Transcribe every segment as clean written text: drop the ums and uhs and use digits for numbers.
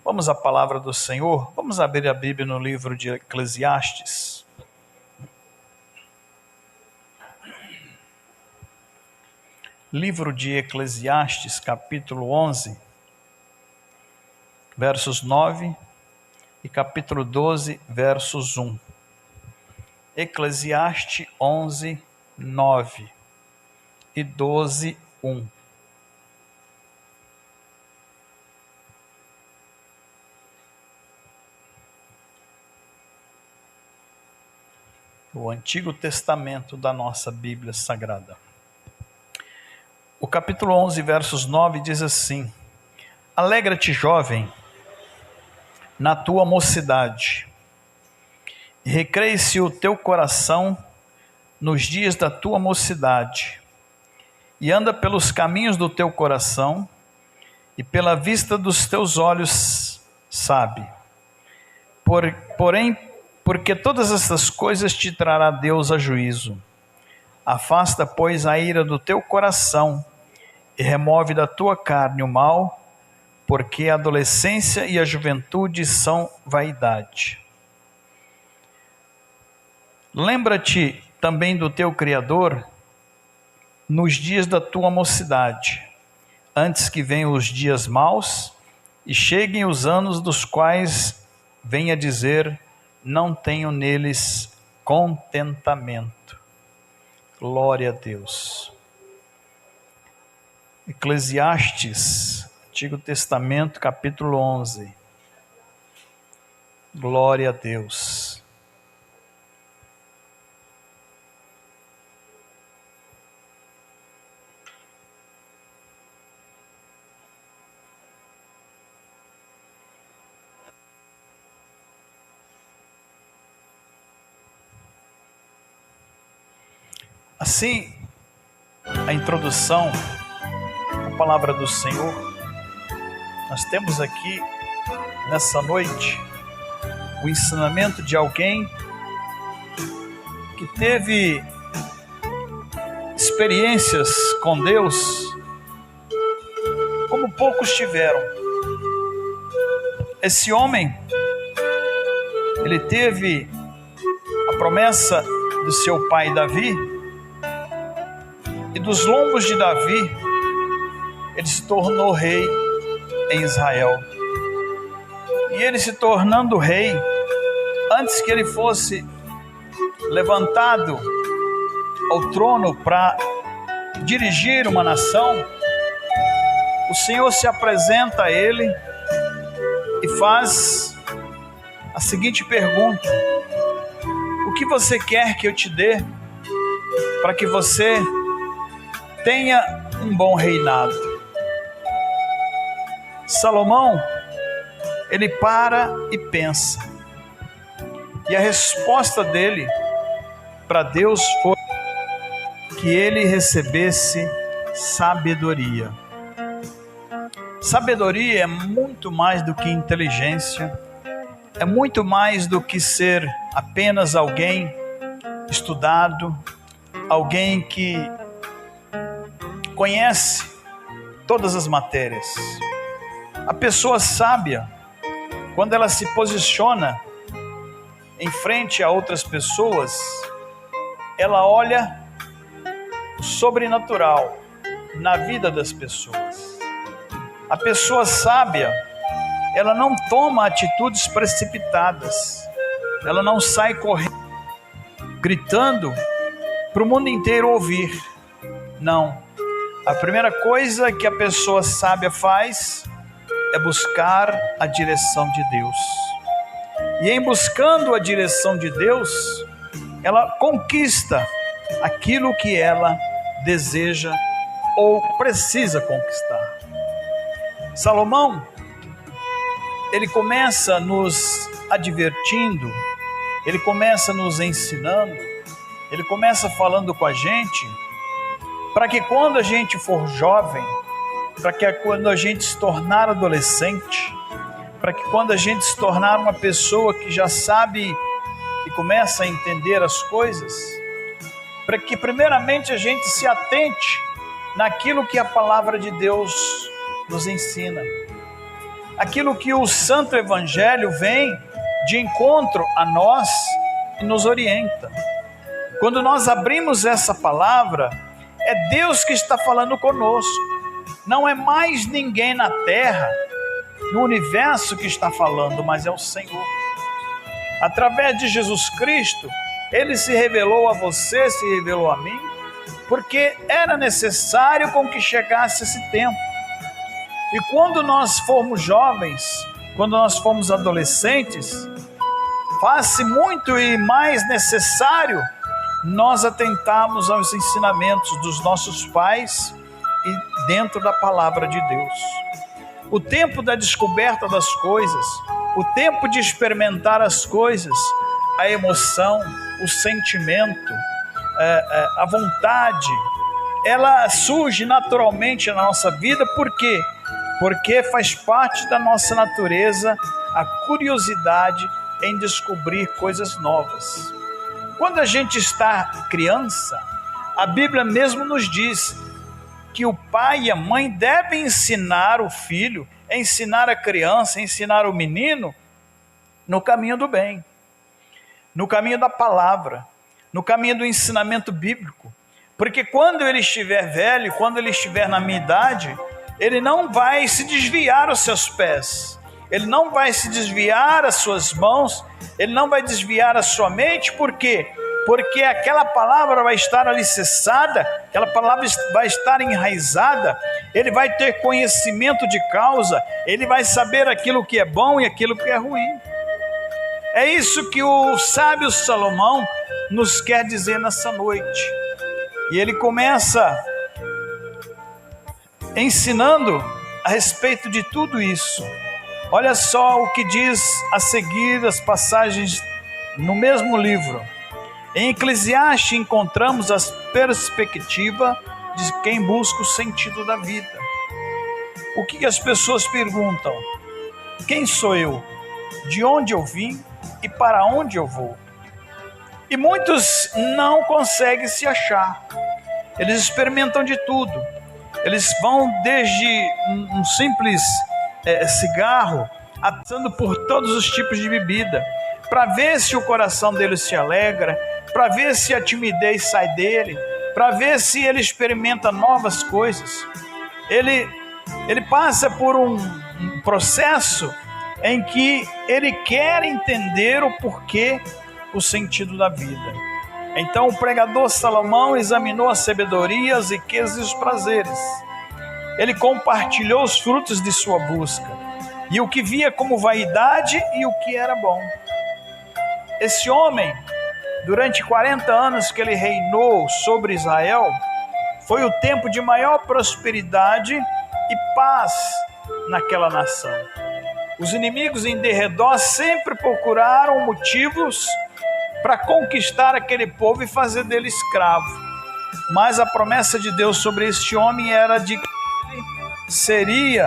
Vamos à palavra do Senhor. Vamos abrir a Bíblia no livro de Eclesiastes. Livro de Eclesiastes, capítulo 11, versos 9 e capítulo 12, versos 1. Eclesiastes 11, 9 e 12, 1. O Antigo Testamento da nossa Bíblia Sagrada. O capítulo 11, versos 9 diz assim: Alegra-te, jovem, na tua mocidade, e recreie-se o teu coração nos dias da tua mocidade, e anda pelos caminhos do teu coração, e pela vista dos teus olhos sabe. Porém, porque todas estas coisas te trará Deus a juízo. Afasta, pois, a ira do teu coração, e remove da tua carne o mal, porque a adolescência e a juventude são vaidade. Lembra-te também do teu Criador nos dias da tua mocidade, antes que venham os dias maus e cheguem os anos dos quais venha dizer: não tenho neles contentamento. Glória a Deus. Eclesiastes, Antigo Testamento, capítulo 11. Glória a Deus. Assim, a introdução, a palavra do Senhor, nós temos aqui, nessa noite, o ensinamento de alguém que teve experiências com Deus, como poucos tiveram. Esse homem, ele teve a promessa do seu pai Davi, e dos lombos de Davi, ele se tornou rei em Israel. E ele se tornando rei, antes que ele fosse levantado ao trono para dirigir uma nação, o Senhor se apresenta a ele e faz a seguinte pergunta: o que você quer que eu te dê para que você tenha um bom reinado? Salomão, ele para e pensa. E a resposta dele para Deus foi que ele recebesse sabedoria. Sabedoria é muito mais do que inteligência, é muito mais do que ser apenas alguém estudado, alguém que conhece todas as matérias. A pessoa sábia, quando ela se posiciona em frente a outras pessoas, ela olha o sobrenatural na vida das pessoas. A pessoa sábia, ela não toma atitudes precipitadas, ela não sai correndo, gritando para o mundo inteiro ouvir. Não. A primeira coisa que a pessoa sábia faz é buscar a direção de Deus. E em buscando a direção de Deus, ela conquista aquilo que ela deseja ou precisa conquistar. Salomão, ele começa nos advertindo, ele começa nos ensinando, ele começa falando com a gente, para que quando a gente for jovem, para que quando a gente se tornar adolescente, para que quando a gente se tornar uma pessoa que já sabe e começa a entender as coisas, para que primeiramente a gente se atente naquilo que a palavra de Deus nos ensina. aquilo que o Santo Evangelho vem de encontro a nós e nos orienta. Quando nós abrimos essa palavra, é Deus que está falando conosco. Não é mais ninguém na terra, no universo que está falando, mas é o Senhor. Através de Jesus Cristo, Ele se revelou a você, se revelou a mim, porque era necessário com que chegasse esse tempo. E quando nós formos jovens, quando nós formos adolescentes, faz-se muito e mais necessário nós atentarmos aos ensinamentos dos nossos pais e dentro da palavra de Deus. O tempo da descoberta das coisas, o tempo de experimentar as coisas, a emoção, o sentimento, a vontade, ela surge naturalmente na nossa vida. Por quê? Porque faz parte da nossa natureza a curiosidade em descobrir coisas novas. Quando a gente está criança, a Bíblia mesmo nos diz que o pai e a mãe devem ensinar o filho, ensinar a criança, ensinar o menino no caminho do bem, no caminho da palavra, no caminho do ensinamento bíblico. Porque quando ele estiver velho, quando ele estiver na minha idade, ele não vai se desviar os seus pés, ele não vai se desviar as suas mãos, ele não vai desviar a sua mente. Por quê? Porque aquela palavra vai estar alicerçada, aquela palavra vai estar enraizada, ele vai ter conhecimento de causa, ele vai saber aquilo que é bom e aquilo que é ruim. É isso que o sábio Salomão nos quer dizer nessa noite. E ele começa ensinando a respeito de tudo isso. Olha só o que diz a seguir as passagens no mesmo livro. Em Eclesiastes encontramos a perspectiva de quem busca o sentido da vida. O que as pessoas perguntam? Quem sou eu? De onde eu vim e para onde eu vou? E muitos não conseguem se achar. Eles experimentam de tudo. Eles vão desde um simples cigarro, passando por todos os tipos de bebida, para ver se o coração dele se alegra, para ver se a timidez sai dele, para ver se ele experimenta novas coisas. Ele passa por um processo em que ele quer entender o porquê, o sentido da vida. Então o pregador Salomão examinou a sabedoria, as riquezas e os prazeres. Ele compartilhou os frutos de sua busca, e o que via como vaidade e o que era bom. Esse homem, durante 40 anos que ele reinou sobre Israel, foi o tempo de maior prosperidade e paz naquela nação. Os inimigos em derredor sempre procuraram motivos para conquistar aquele povo e fazer dele escravo. Mas a promessa de Deus sobre este homem era de que ele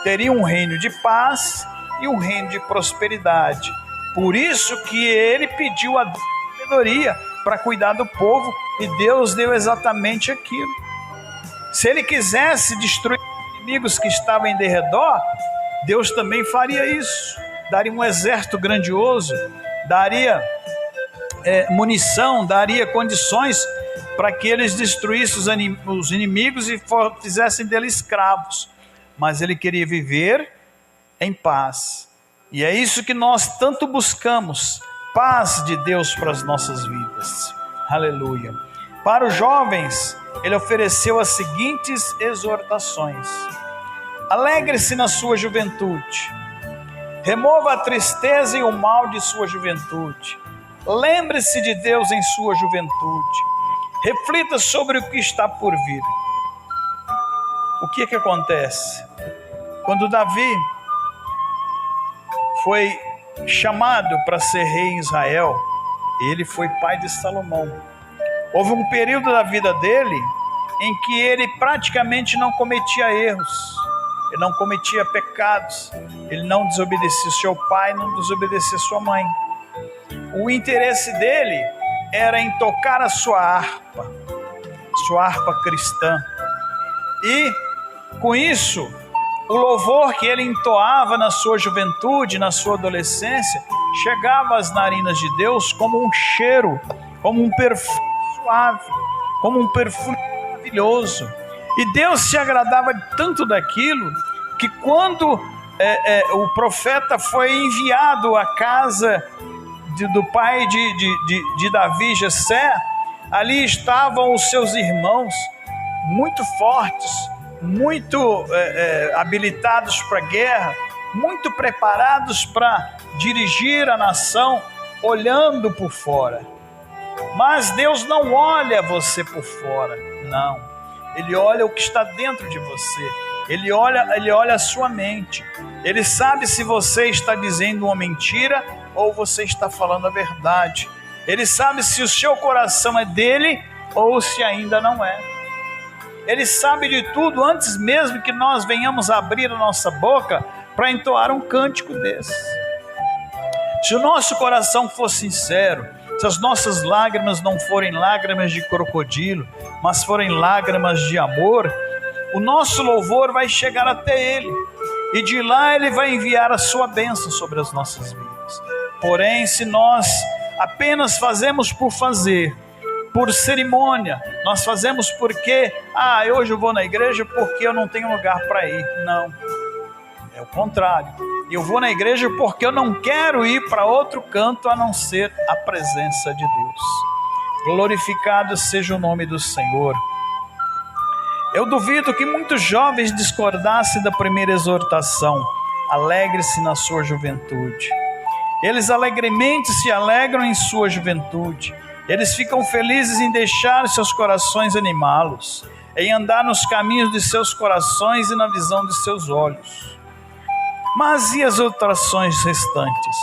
teria um reino de paz e um reino de prosperidade. Por isso que ele pediu a sabedoria para cuidar do povo, e Deus deu exatamente aquilo. Se ele quisesse destruir os inimigos que estavam em derredor, Deus também faria isso. Daria um exército grandioso, daria munição, daria condições para que eles destruíssem os inimigos e fizessem deles escravos. Mas ele queria viver em paz. E é isso que nós tanto buscamos, paz de Deus para as nossas vidas. Aleluia. Para os jovens, ele ofereceu as seguintes exortações: alegre-se na sua juventude, remova a tristeza e o mal de sua juventude, lembre-se de Deus em sua juventude, reflita sobre o que está por vir. O que acontece? Quando Davi foi chamado para ser rei em Israel, ele foi pai de Salomão. Houve um período da vida dele em que ele praticamente não cometia erros, ele não cometia pecados, ele não desobedecia seu pai, não desobedecia sua mãe. O interesse dele era em tocar a sua harpa cristã. E com isso, o louvor que ele entoava na sua juventude, na sua adolescência, chegava às narinas de Deus como um cheiro, como um perfume suave, como um perfume maravilhoso. E Deus se agradava tanto daquilo, que quando o profeta foi enviado à casa do pai de Davi, Jessé, ali estavam os seus irmãos, muito fortes, muito habilitados para a guerra, muito preparados para dirigir a nação, olhando por fora. Mas Deus não olha você por fora, não. Ele olha o que está dentro de você. Ele olha a sua mente. Ele sabe se você está dizendo uma mentira ou você está falando a verdade. Ele sabe se o seu coração é dele ou se ainda não é. Ele sabe de tudo antes mesmo que nós venhamos abrir a nossa boca para entoar um cântico desse. Se o nosso coração for sincero, se as nossas lágrimas não forem lágrimas de crocodilo, mas forem lágrimas de amor, o nosso louvor vai chegar até Ele, e de lá Ele vai enviar a sua bênção sobre as nossas vidas. Porém, se nós apenas fazemos por fazer, por cerimônia, nós fazemos porque, hoje eu vou na igreja porque eu não tenho lugar para ir. Não, é o contrário. Eu vou na igreja porque eu não quero ir para outro canto a não ser a presença de Deus. Glorificado seja o nome do Senhor. Eu duvido que muitos jovens discordassem da primeira exortação: alegre-se na sua juventude. Eles alegremente se alegram em sua juventude. Eles ficam felizes em deixar seus corações animá-los, em andar nos caminhos de seus corações e na visão de seus olhos. Mas e as exortações restantes?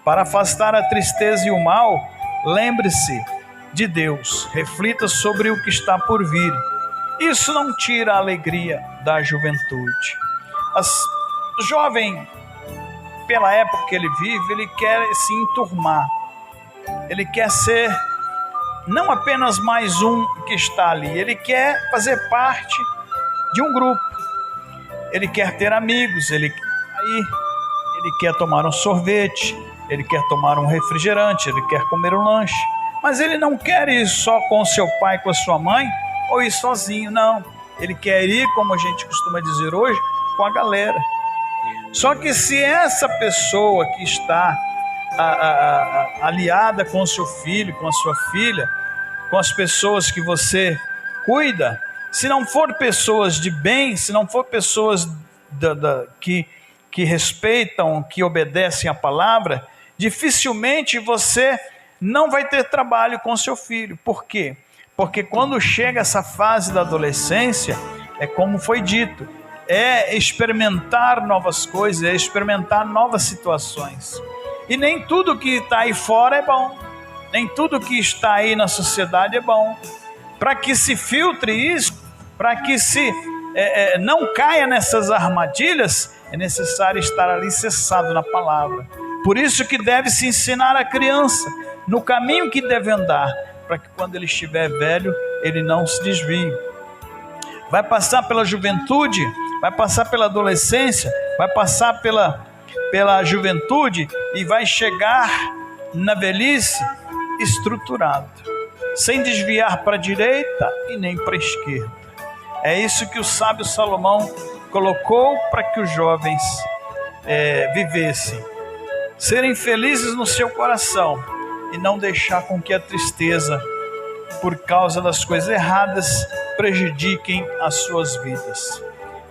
Para afastar a tristeza e o mal, lembre-se de Deus, reflita sobre o que está por vir. Isso não tira a alegria da juventude. O jovem, pela época que ele vive, ele quer se enturmar. Ele quer ser não apenas mais um que está ali, ele quer fazer parte de um grupo. Ele quer ter amigos, ele quer tomar um sorvete, ele quer tomar um refrigerante, ele quer comer um lanche. Mas ele não quer ir só com o seu pai, com a sua mãe, ou ir sozinho, não. Ele quer ir, como a gente costuma dizer hoje, com a galera. Só que se essa pessoa que está aliada com o seu filho, com a sua filha, com as pessoas que você cuida, se não for pessoas de bem, se não for pessoas que respeitam, que obedecem a palavra, dificilmente você não vai ter trabalho com seu filho. Por quê? Porque quando chega essa fase da adolescência, é como foi dito, é experimentar novas coisas, é experimentar novas situações. E nem tudo que está aí fora é bom, nem tudo que está aí na sociedade é bom. Para que se filtre isso, para que se não caia nessas armadilhas, é necessário estar alicerçado na palavra. Por isso que deve se ensinar a criança no caminho que deve andar, para que quando ele estiver velho, ele não se desvie. Vai passar pela juventude, vai passar pela adolescência, vai passar pela juventude e vai chegar na velhice estruturado, sem desviar para a direita e nem para a esquerda. É isso que o sábio Salomão colocou para que os jovens vivessem, serem felizes no seu coração e não deixar com que a tristeza, por causa das coisas erradas, prejudiquem as suas vidas.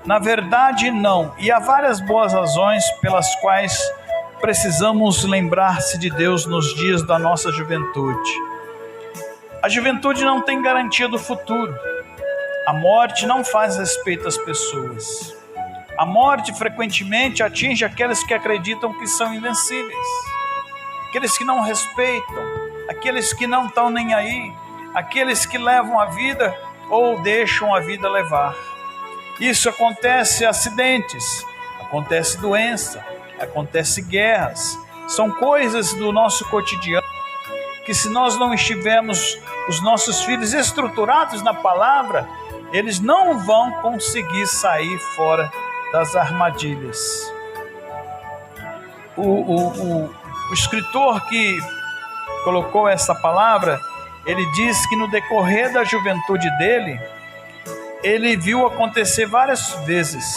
Na verdade, não. E há várias boas razões pelas quais precisamos lembrar-se de Deus nos dias da nossa juventude. A juventude não tem garantia do futuro. A morte não faz respeito às pessoas. A morte frequentemente atinge aqueles que acreditam que são invencíveis, aqueles que não respeitam, aqueles que não estão nem aí, aqueles que levam a vida ou deixam a vida levar. Isso acontece acidentes, acontece doença, acontece guerras. São coisas do nosso cotidiano que, se nós não estivermos os nossos filhos estruturados na palavra, eles não vão conseguir sair fora das armadilhas. O escritor que colocou essa palavra, ele diz que no decorrer da juventude dele, ele viu acontecer várias vezes.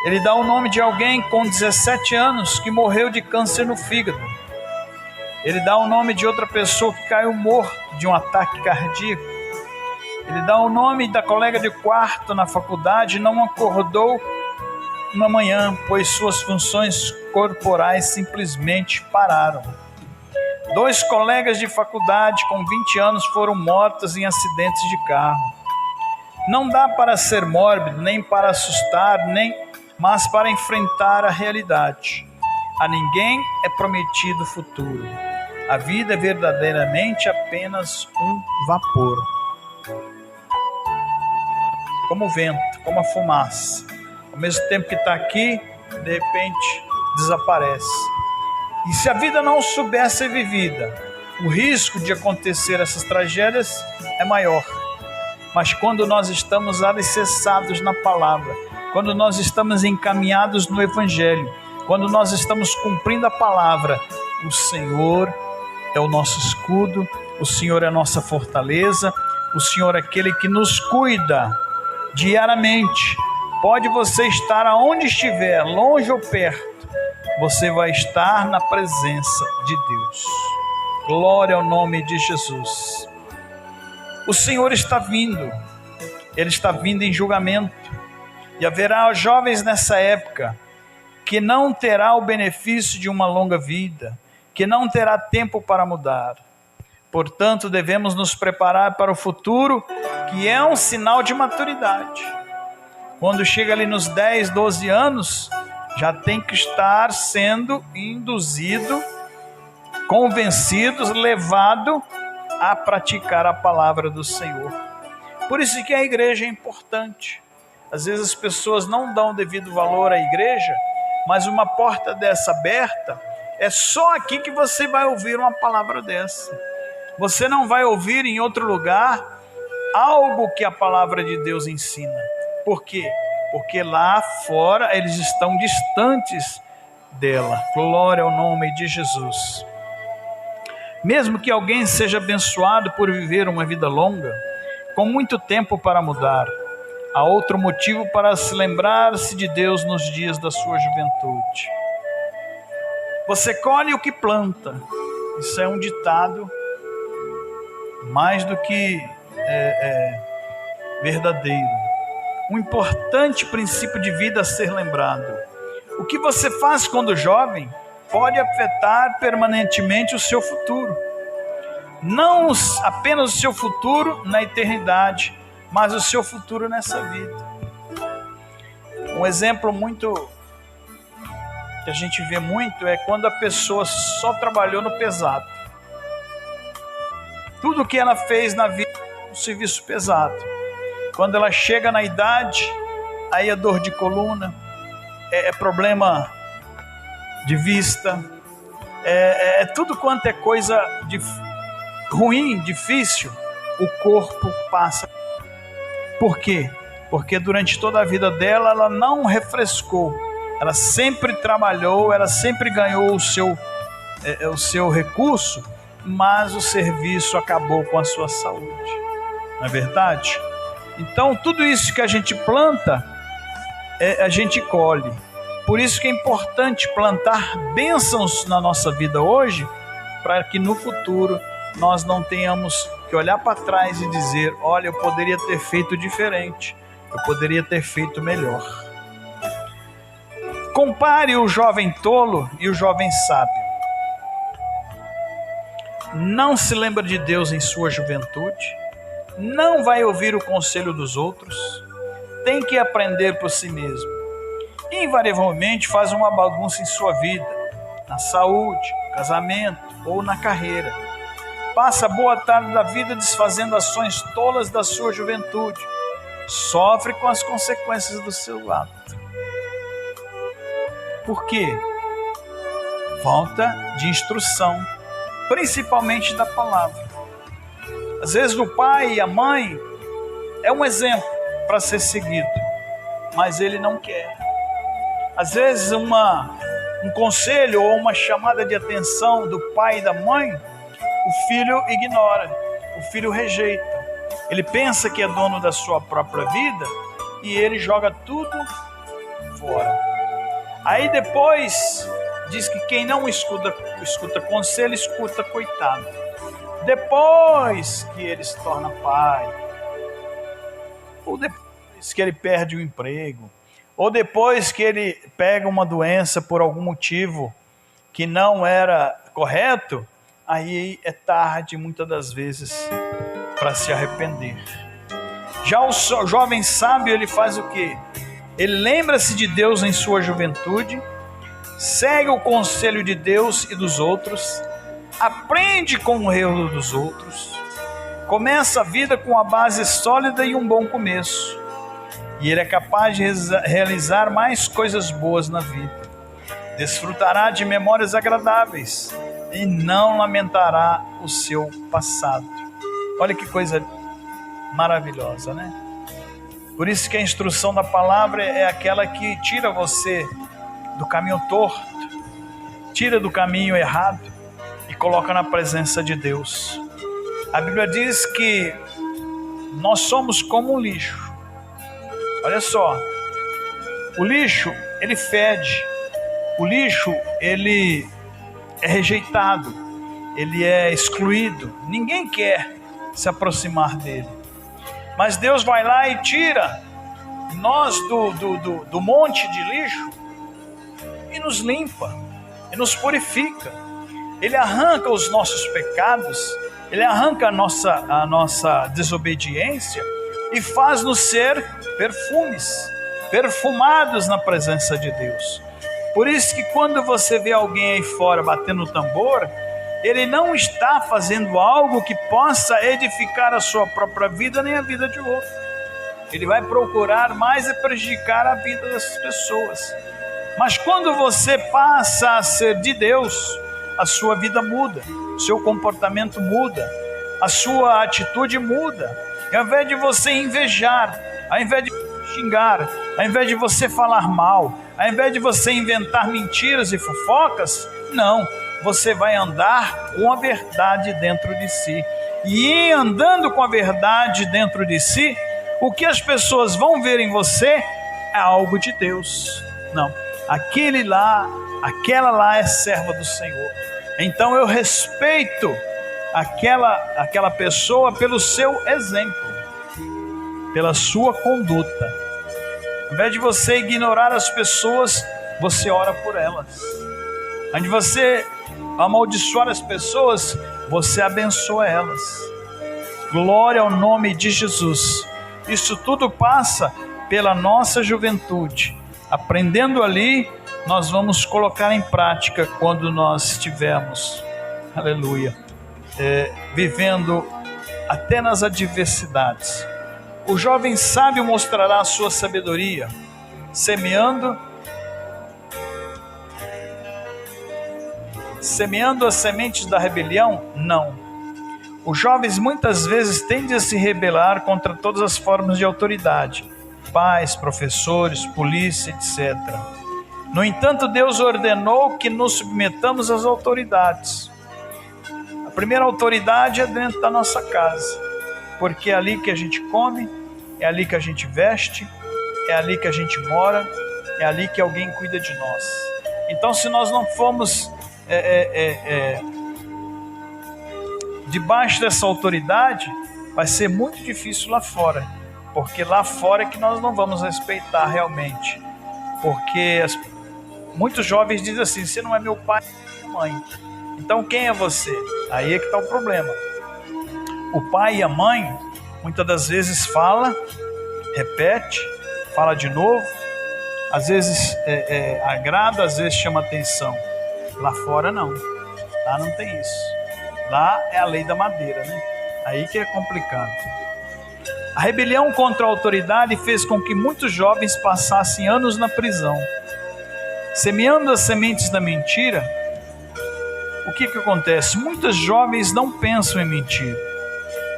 Ele dá o nome de alguém com 17 anos que morreu de câncer no fígado. Ele dá o nome de outra pessoa que caiu morto de um ataque cardíaco. Ele dá o nome da colega de quarto na faculdade, não acordou uma manhã, pois suas funções corporais simplesmente pararam. 2 colegas de faculdade com 20 anos foram mortos em acidentes de carro. Não dá para ser mórbido, nem para assustar, mas para enfrentar a realidade. A ninguém é prometido o futuro. A vida é verdadeiramente apenas um vapor. Como o vento, como a fumaça. Ao mesmo tempo que está aqui, de repente desaparece. E se a vida não souber ser vivida, o risco de acontecer essas tragédias é maior. Mas quando nós estamos alicerçados na palavra, quando nós estamos encaminhados no Evangelho, quando nós estamos cumprindo a palavra, o Senhor é o nosso escudo, o Senhor é a nossa fortaleza, o Senhor é aquele que nos cuida diariamente. Pode você estar aonde estiver, longe ou perto, você vai estar na presença de Deus. Glória ao nome de Jesus. O Senhor está vindo, Ele está vindo em julgamento, e haverá jovens nessa época que não terá o benefício de uma longa vida, que não terá tempo para mudar. Portanto, devemos nos preparar para o futuro, que é um sinal de maturidade. Quando chega ali nos 10, 12 anos, já tem que estar sendo induzido, convencido, levado a praticar a palavra do Senhor. Por isso que a igreja é importante. Às vezes as pessoas não dão devido valor à igreja, mas uma porta dessa aberta, é só aqui que você vai ouvir uma palavra dessa. Você não vai ouvir em outro lugar algo que a palavra de Deus ensina. Por quê? Porque lá fora eles estão distantes dela. Glória ao nome de Jesus. Mesmo que alguém seja abençoado por viver uma vida longa, com muito tempo para mudar, há outro motivo para se lembrar-se de Deus nos dias da sua juventude. Você colhe o que planta. Isso é um ditado mais do que verdadeiro. Um importante princípio de vida a ser lembrado. O que você faz quando jovem pode afetar permanentemente o seu futuro. Não apenas o seu futuro na eternidade, mas o seu futuro nessa vida. Um exemplo que a gente vê muito é quando a pessoa só trabalhou no pesado. Tudo o que ela fez na vida é um serviço pesado. Quando ela chega na idade, aí é dor de coluna, é problema de vista, tudo quanto é coisa ruim, difícil, o corpo passa. Por quê? Porque durante toda a vida dela, ela não refrescou, ela sempre trabalhou, ela sempre ganhou o seu recurso, mas o serviço acabou com a sua saúde, não é verdade? Então tudo isso que a gente planta, a gente colhe. Por isso que é importante plantar bênçãos na nossa vida hoje, para que no futuro nós não tenhamos que olhar para trás e dizer, olha, eu poderia ter feito diferente, eu poderia ter feito melhor. Compare o jovem tolo e o jovem sábio. Não se lembra de Deus em sua juventude, não vai ouvir o conselho dos outros, tem que aprender por si mesmo. Invariavelmente faz uma bagunça em sua vida, na saúde, no casamento ou na carreira. Passa boa tarde da vida desfazendo ações tolas da sua juventude. Sofre com as consequências do seu ato. Por quê? Falta de instrução, principalmente da palavra. Às vezes o pai e a mãe é um exemplo para ser seguido, mas ele não quer. Às vezes um conselho ou uma chamada de atenção do pai e da mãe, o filho ignora, o filho rejeita. Ele pensa que é dono da sua própria vida e ele joga tudo fora. Aí depois diz que quem não escuta conselho, escuta coitado. Depois que ele se torna pai, ou depois que ele perde o emprego, ou depois que ele pega uma doença por algum motivo que não era correto, aí é tarde muitas das vezes para se arrepender. Já o jovem sábio, ele faz o quê? Ele lembra-se de Deus em sua juventude, segue o conselho de Deus e dos outros, aprende com o erro dos outros, começa a vida com uma base sólida e um bom começo, e ele é capaz de realizar mais coisas boas na vida. Desfrutará de memórias agradáveis e não lamentará o seu passado. Olha que coisa maravilhosa, né? Por isso que a instrução da palavra é aquela que tira você do caminho torto, tira do caminho errado e coloca na presença de Deus. A Bíblia diz que nós somos como um lixo. Olha só, o lixo, ele fede, o lixo, ele é rejeitado, ele é excluído, ninguém quer se aproximar dele. Mas Deus vai lá e tira nós do monte de lixo e nos limpa, e nos purifica. Ele arranca os nossos pecados, ele arranca a nossa desobediência e faz-nos ser perfumados na presença de Deus. Por isso que quando você vê alguém aí fora batendo o tambor, ele não está fazendo algo que possa edificar a sua própria vida nem a vida de outro. Ele vai procurar mais prejudicar a vida das pessoas. Mas quando você passa a ser de Deus, a sua vida muda, o seu comportamento muda, a sua atitude muda. E ao invés de você invejar, ao invés de xingar, ao invés de você falar mal, ao invés de você inventar mentiras e fofocas, não, você vai andar com a verdade dentro de si. E em andando com a verdade dentro de si, o que as pessoas vão ver em você é algo de Deus. Não, aquela lá é serva do Senhor. Então eu respeito aquela pessoa pelo seu exemplo, pela sua conduta. Ao invés de você ignorar as pessoas, você ora por elas. Ao invés de você amaldiçoar as pessoas, você abençoa elas. Glória ao nome de Jesus. Isso tudo passa pela nossa juventude. Aprendendo ali, nós vamos colocar em prática quando nós estivermos, aleluia, vivendo até nas adversidades. O jovem sábio mostrará a sua sabedoria, semeando as sementes da rebelião? Não. Os jovens muitas vezes tendem a se rebelar contra todas as formas de autoridade, pais, professores, polícia, etc. No entanto, Deus ordenou que nos submetamos às autoridades. A primeira autoridade é dentro da nossa casa, porque é ali que a gente come, é ali que a gente veste, é ali que a gente mora, é ali que alguém cuida de nós. Então, se nós não formos debaixo dessa autoridade, vai ser muito difícil lá fora, porque lá fora é que nós não vamos respeitar realmente, porque muitos jovens dizem assim: você não é meu pai, não é minha mãe, então quem é você? Aí é que está o problema. O pai e a mãe muitas das vezes fala, repete, fala de novo, às vezes agrada, às vezes chama atenção. Lá fora não, lá não tem isso. Lá é a lei da madeira, né? Aí que é complicado. A rebelião contra a autoridade fez com que muitos jovens passassem anos na prisão. Semeando as sementes da mentira, o que acontece? Muitos jovens não pensam em mentir.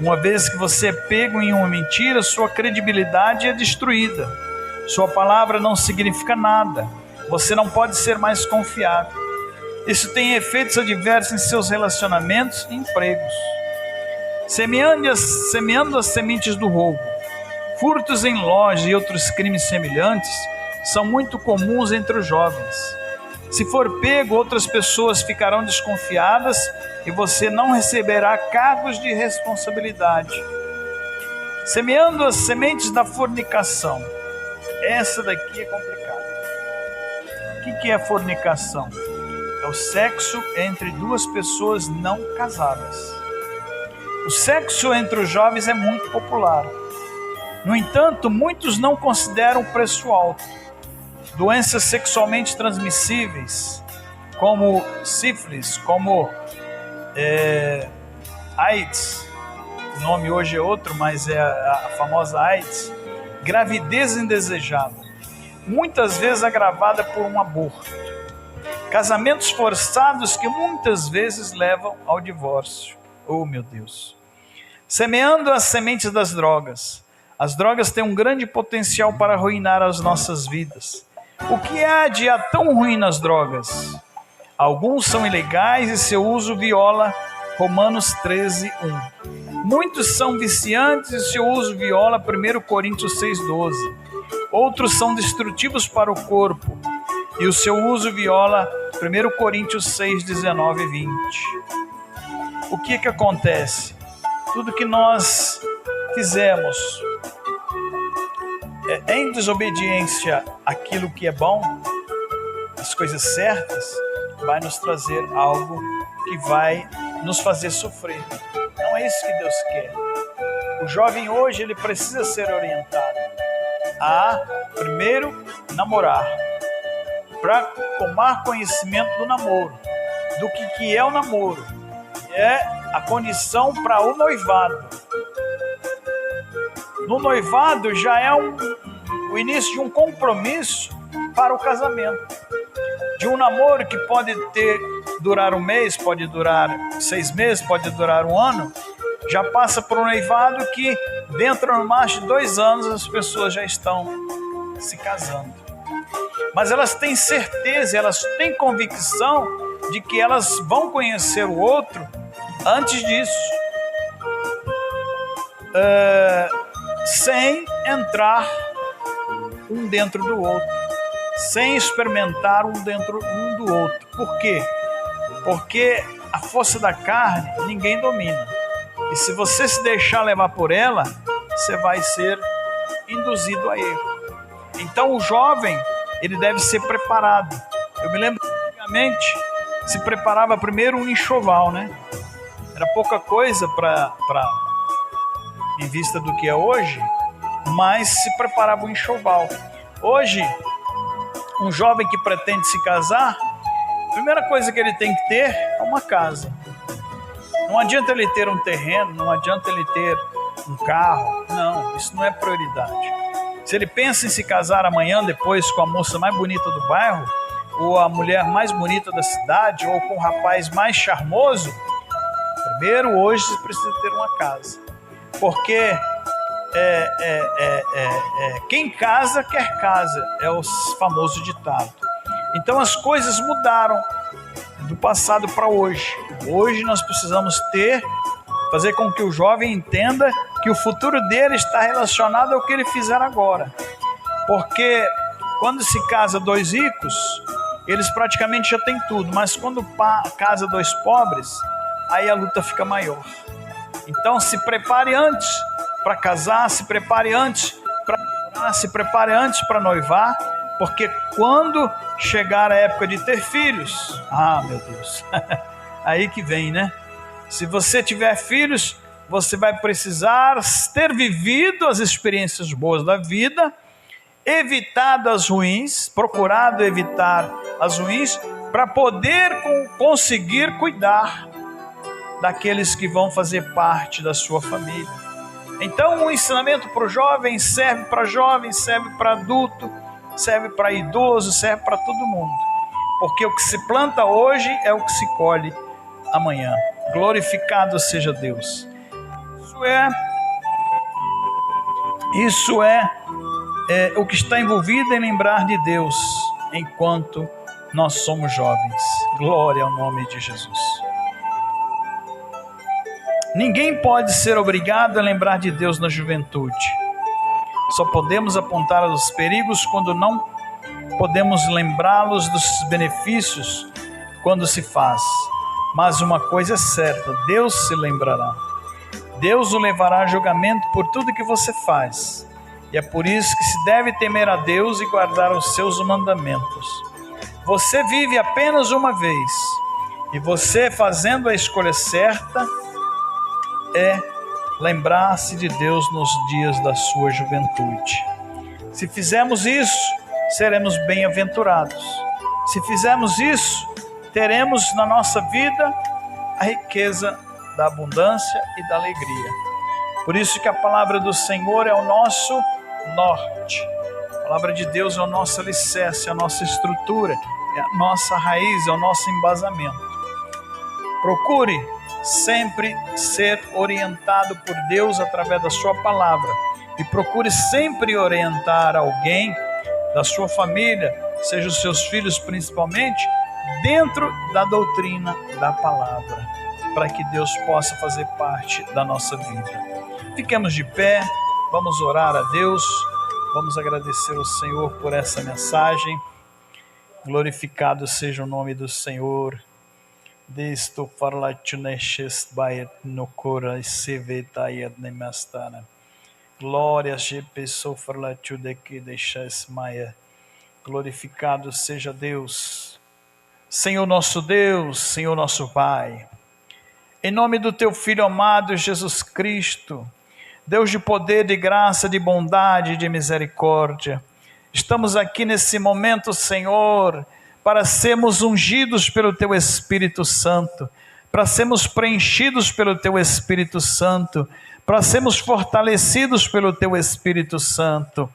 Uma vez que você é pego em uma mentira, sua credibilidade é destruída. Sua palavra não significa nada. Você não pode ser mais confiado. Isso tem efeitos adversos em seus relacionamentos e empregos. Semeando as sementes do roubo, furtos em loja e outros crimes semelhantes são muito comuns entre os jovens. Se for pego, outras pessoas ficarão desconfiadas e você não receberá cargos de responsabilidade. Semeando as sementes da fornicação. Essa daqui é complicada. O que é fornicação? É o sexo entre duas pessoas não casadas. O sexo entre os jovens é muito popular. No entanto, muitos não consideram o preço alto. Doenças sexualmente transmissíveis, como sífilis, como AIDS, o nome hoje é outro, mas é a famosa AIDS, gravidez indesejada, muitas vezes agravada por um aborto, casamentos forçados que muitas vezes levam ao divórcio. Oh, meu Deus! Semeando as sementes das drogas. As drogas têm um grande potencial para arruinar as nossas vidas. O que há de tão ruim nas drogas? Alguns são ilegais e seu uso viola Romanos 13:1. Muitos são viciantes e seu uso viola 1 Coríntios 6:12. Outros são destrutivos para o corpo e o seu uso viola 1 Coríntios 6:19 e 20. O que acontece? Tudo que nós fizemos em desobediência àquilo que é bom, as coisas certas, vai nos trazer algo que vai nos fazer sofrer. Não é isso que Deus quer. O jovem hoje, ele precisa ser orientado a, primeiro, namorar, para tomar conhecimento do namoro, do que é o namoro. É a condição para o noivado. No noivado já é o início de um compromisso para o casamento. De um namoro que pode durar um mês, pode durar 6 meses, pode durar um ano, já passa por um noivado que dentro no máximo de 2 anos as pessoas já estão se casando. Mas elas têm certeza, elas têm convicção de que elas vão conhecer o outro antes disso. Sem entrar um dentro do outro, sem experimentar um dentro um do outro. Por quê? Porque a força da carne ninguém domina. E se você se deixar levar por ela, você vai ser induzido a erro. Então o jovem, ele deve ser preparado. Eu me lembro que antigamente se preparava primeiro um enxoval, né? Era pouca coisa em vista do que é hoje, mas se preparava um enxoval. Hoje, um jovem que pretende se casar, a primeira coisa que ele tem que ter é uma casa. Não adianta ele ter um terreno, não adianta ele ter um carro, não, isso não é prioridade. Se ele pensa em se casar amanhã, depois com a moça mais bonita do bairro, ou a mulher mais bonita da cidade, ou com o rapaz mais charmoso, primeiro hoje você precisa ter uma casa. Porque quem casa quer casa, é o famoso ditado. Então as coisas mudaram do passado para hoje. Hoje nós precisamos fazer com que o jovem entenda que o futuro dele está relacionado ao que ele fizer agora. Porque quando se casa 2 ricos, eles praticamente já têm tudo, mas quando casa 2 pobres, aí a luta fica maior. Então se prepare antes para casar, se prepare antes para namorar, se prepare antes para noivar, porque quando chegar a época de ter filhos, meu Deus, aí que vem, né? Se você tiver filhos, você vai precisar ter vivido as experiências boas da vida, evitado as ruins, procurado evitar as ruins, para poder conseguir cuidar daqueles que vão fazer parte da sua família. Então, o ensinamento para o jovem serve para jovem, serve para adulto, serve para idoso, serve para todo mundo. Porque o que se planta hoje é o que se colhe amanhã. Glorificado seja Deus. Isso é o que está envolvido em lembrar de Deus enquanto nós somos jovens. Glória ao nome de Jesus. Ninguém pode ser obrigado a lembrar de Deus na juventude. Só podemos apontar os perigos quando não podemos lembrá-los dos benefícios quando se faz. Mas uma coisa é certa, Deus se lembrará. Deus o levará a julgamento por tudo que você faz. E é por isso que se deve temer a Deus e guardar os seus mandamentos. Você vive apenas uma vez. E você, fazendo a escolha certa, é lembrar-se de Deus nos dias da sua juventude. Se fizermos isso, seremos bem-aventurados. Se fizermos isso, teremos na nossa vida a riqueza da abundância e da alegria. Por isso que a palavra do Senhor é o nosso norte. A palavra de Deus é o nosso alicerce, é a nossa estrutura, é a nossa raiz, é o nosso embasamento. Procure sempre ser orientado por Deus através da sua palavra. E procure sempre orientar alguém da sua família, seja os seus filhos principalmente, dentro da doutrina da palavra, para que Deus possa fazer parte da nossa vida. Fiquemos de pé, vamos orar a Deus, vamos agradecer ao Senhor por essa mensagem. Glorificado seja o nome do Senhor. Desto parlatuneshes bayet no cora sevetayet nemastana. Glórias de pessoa parlatudeque deixas maia. Glorificado seja Deus. Senhor nosso Deus, Senhor nosso Pai. Em nome do teu Filho amado Jesus Cristo, Deus de poder, de graça, de bondade e de misericórdia, estamos aqui nesse momento, Senhor, para sermos ungidos pelo Teu Espírito Santo, para sermos preenchidos pelo Teu Espírito Santo, para sermos fortalecidos pelo Teu Espírito Santo.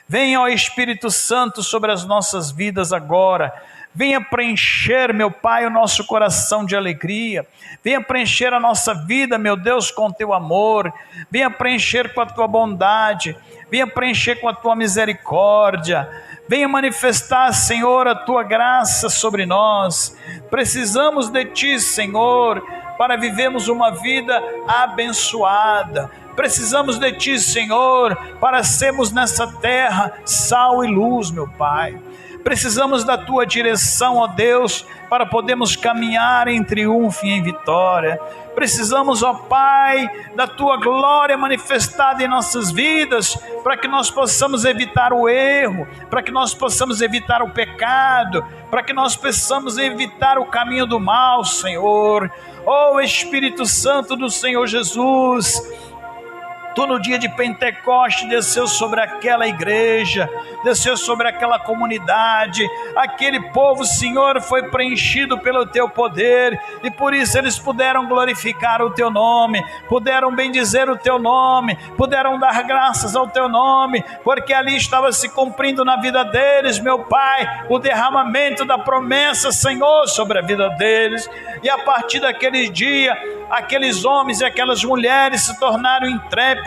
Venha, ó Espírito Santo, sobre as nossas vidas agora. Venha preencher, meu Pai, o nosso coração de alegria. Venha preencher a nossa vida, meu Deus, com o Teu amor. Venha preencher com a Tua bondade. Venha preencher com a Tua misericórdia. Venha manifestar, Senhor, a Tua graça sobre nós. Precisamos de Ti, Senhor, para vivermos uma vida abençoada. Precisamos de Ti, Senhor, para sermos nessa terra sal e luz, meu Pai. Precisamos da Tua direção, ó Deus, para podermos caminhar em triunfo e em vitória. Precisamos, ó Pai, da Tua glória manifestada em nossas vidas, para que nós possamos evitar o erro, para que nós possamos evitar o pecado, para que nós possamos evitar o caminho do mal, Senhor. Ó Espírito Santo do Senhor Jesus, Tu no dia de Pentecoste desceu sobre aquela igreja, desceu sobre aquela comunidade, aquele povo, Senhor, foi preenchido pelo Teu poder, e por isso eles puderam glorificar o Teu nome, puderam bendizer o Teu nome, puderam dar graças ao Teu nome, porque ali estava se cumprindo na vida deles, meu Pai, o derramamento da promessa, Senhor, sobre a vida deles. E a partir daquele dia, aqueles homens e aquelas mulheres se tornaram intrépidos,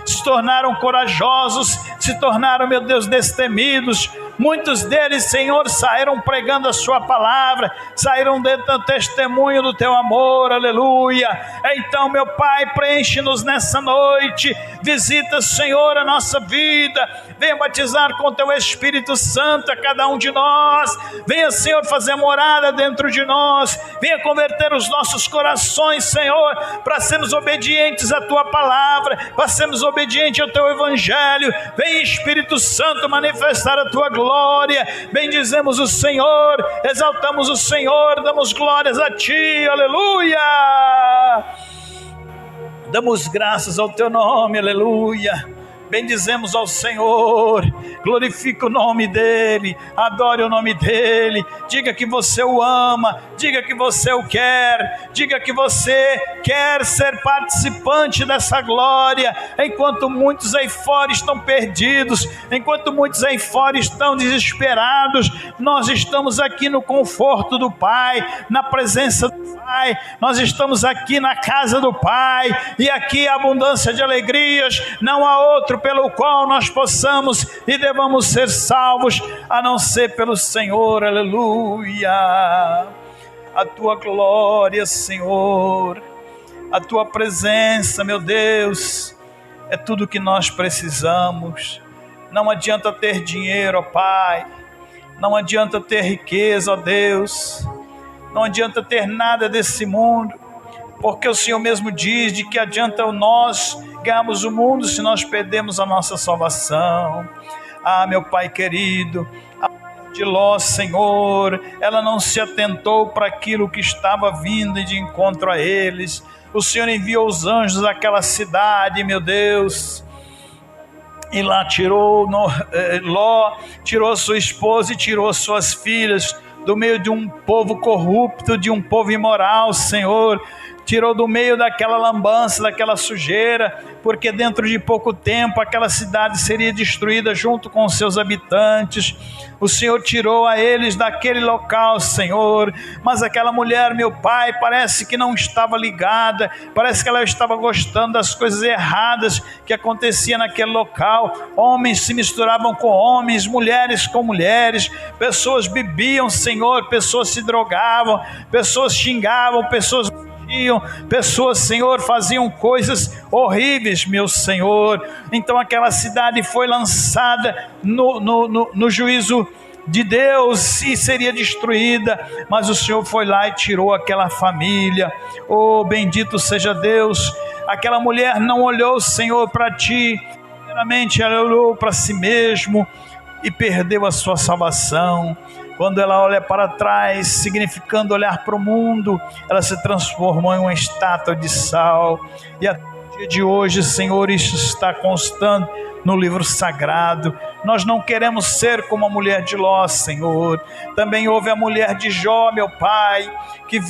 se tornaram corajosos, se tornaram, meu Deus, destemidos. Muitos deles, Senhor, saíram pregando a Sua palavra, saíram dando testemunho do Teu amor, aleluia. Então, meu Pai, preenche-nos nessa noite, visita, Senhor, a nossa vida, venha batizar com Teu Espírito Santo a cada um de nós, venha, Senhor, fazer morada dentro de nós, venha converter os nossos corações, Senhor, para sermos obedientes à Tua palavra, para sermos obedientes ao Teu Evangelho. Vem, Espírito Santo, manifestar a Tua glória. Bendizemos o Senhor, exaltamos o Senhor, damos glórias a Ti, aleluia. Damos graças ao Teu nome, aleluia. Bendizemos ao Senhor, glorifica o nome dEle, adore o nome dEle, diga que você o ama, diga que você o quer, diga que você quer ser participante dessa glória, enquanto muitos aí fora estão perdidos, enquanto muitos aí fora estão desesperados, nós estamos aqui no conforto do Pai, na presença do Pai, nós estamos aqui na casa do Pai, e aqui a abundância de alegrias, não há outro outro pelo qual nós possamos e devamos ser salvos, a não ser pelo Senhor. Aleluia. A tua glória, Senhor, a tua presença, meu Deus, é tudo que nós precisamos. Não adianta ter dinheiro, ó Pai, não adianta ter riqueza, ó Deus, não adianta ter nada desse mundo, porque o Senhor mesmo diz de que adianta nós ganharmos o mundo se nós perdemos a nossa salvação. Ah, meu Pai querido, de Ló, Senhor, ela não se atentou para aquilo que estava vindo de encontro a eles. O Senhor enviou os anjos àquela cidade, meu Deus, e lá Ló tirou sua esposa e tirou suas filhas do meio de um povo corrupto, de um povo imoral, Senhor. Tirou do meio daquela lambança, daquela sujeira, porque dentro de pouco tempo aquela cidade seria destruída junto com os seus habitantes. O Senhor tirou a eles daquele local, Senhor, mas aquela mulher, meu Pai, parece que não estava ligada, parece que ela estava gostando das coisas erradas que aconteciam naquele local. Homens se misturavam com homens, mulheres com mulheres, pessoas bebiam, Senhor, pessoas se drogavam, pessoas xingavam, pessoas Senhor, faziam coisas horríveis, meu Senhor. Então aquela cidade foi lançada no juízo de Deus e seria destruída, mas o Senhor foi lá e tirou aquela família. Oh, bendito seja Deus. Aquela mulher não olhou, Senhor, para ti, primeiramente ela olhou para si mesmo e perdeu a sua salvação. Quando ela olha para trás, significando olhar para o mundo, ela se transformou em uma estátua de sal. E até o dia de hoje, Senhor, isso está constante no livro sagrado. Nós não queremos ser como a mulher de Ló, Senhor. Também houve a mulher de Jó, meu Pai, que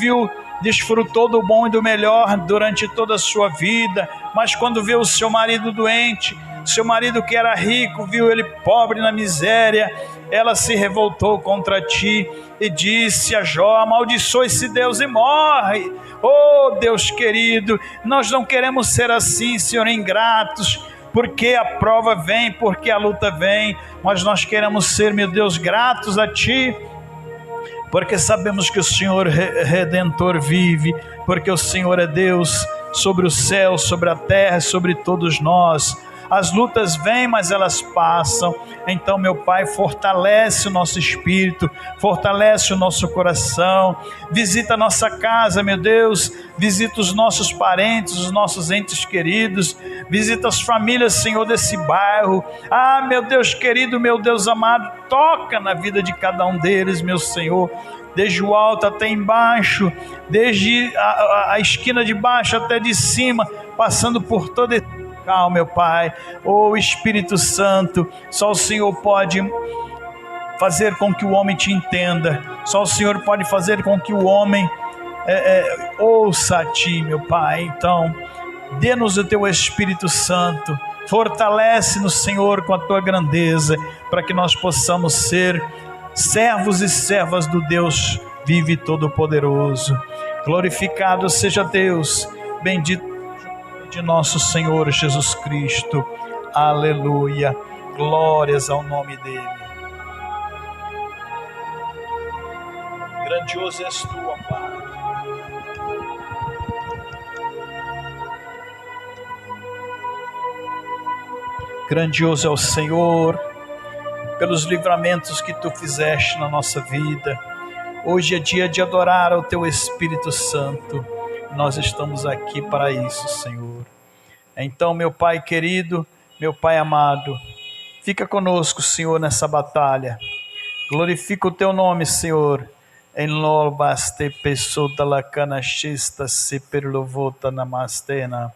desfrutou do bom e do melhor durante toda a sua vida, mas quando viu o seu marido doente, seu marido que era rico, viu ele pobre na miséria, ela se revoltou contra ti e disse a Jó: amaldiçoa esse Deus e morre. Oh, Deus querido, nós não queremos ser assim, Senhor, ingratos, porque a prova vem, porque a luta vem, mas nós queremos ser, meu Deus, gratos a ti, porque sabemos que o Senhor Redentor vive, porque o Senhor é Deus sobre o céu, sobre a terra, sobre todos nós. As lutas vêm, mas elas passam. Então, meu Pai, fortalece o nosso espírito, fortalece o nosso coração, visita a nossa casa, meu Deus, visita os nossos parentes, os nossos entes queridos, visita as famílias, Senhor, desse bairro. Ah, meu Deus querido, meu Deus amado, toca na vida de cada um deles, meu Senhor, desde o alto até embaixo, desde a esquina de baixo até de cima, passando por todo esse local, meu Pai. Oh, Espírito Santo, só o Senhor pode fazer com que o homem te entenda, só o Senhor pode fazer com que o homem ouça a ti, meu Pai. Então, dê-nos o teu Espírito Santo, fortalece-nos, Senhor, com a tua grandeza, para que nós possamos ser servos e servas do Deus vive e todo-poderoso. Glorificado seja Deus, bendito de nosso Senhor Jesus Cristo. Aleluia, glórias ao nome dele. Grandioso és tu, ó Pai. Grandioso é o Senhor, pelos livramentos que tu fizeste na nossa vida. Hoje é dia de adorar ao teu Espírito Santo. Nós estamos aqui para isso, Senhor. Então, meu Pai querido, meu Pai amado, fica conosco, Senhor, nessa batalha. Glorifica o teu nome, Senhor. Em lovaste pessoa da lacana xista se perlovota namastena.